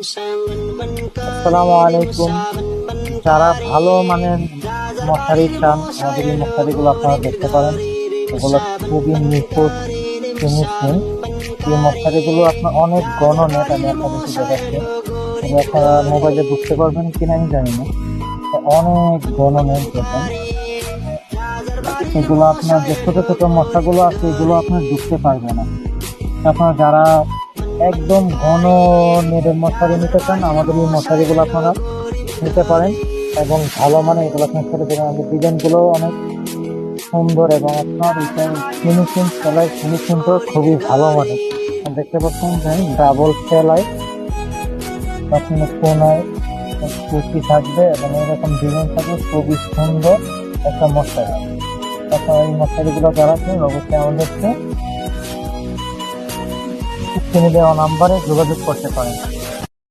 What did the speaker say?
আসসালামু আলাইকুম। যারা ভালো মানের মশারি চান, আমাদের এই মশারিগুলো আপনারা দেখতে পারেন। এগুলো খুবই নিখুঁত ফিনিশিং। এই মশারিগুলো আপনার অনেক গণনেট, আমি আপনাদেরকে দেখাচ্ছি। তবে আপনারা মোবাইলে বুঝতে পারবেন কিনা আমি জানি না। অনেক গণনেট দেখেন। এগুলো আপনার যে ছোট ছোট মশাগুলো আছে এগুলো আপনার ঢুকতে পারবে না। আপনারা যারা একদম ঘন নেটের মশারি নিতে চান, আমাদের এই মশারিগুলো আপনারা নিতে পারেন। এবং ভালো মানে এগুলো আপনার ছোট ছোট, আমাদের ডিজাইন গুলো অনেক সুন্দর এবং আপনার এটা ফিনিশিং, সেলাই ফিনিশিংটা খুবই ভালো মানে। দেখতে পাচ্ছেন যে ডাবল সেলাই, আপনার কোনায় কুচি থাকবে এবং এরকম ডিজাইন থাকবে, খুবই সুন্দর একটা মশারি। আপনারা এই মশারিগুলো যারা আছেন অবশ্যই আমাদেরকে স্ক্রিনে দেওয়া নাম্বারে যোগাযোগ করতে পারেন।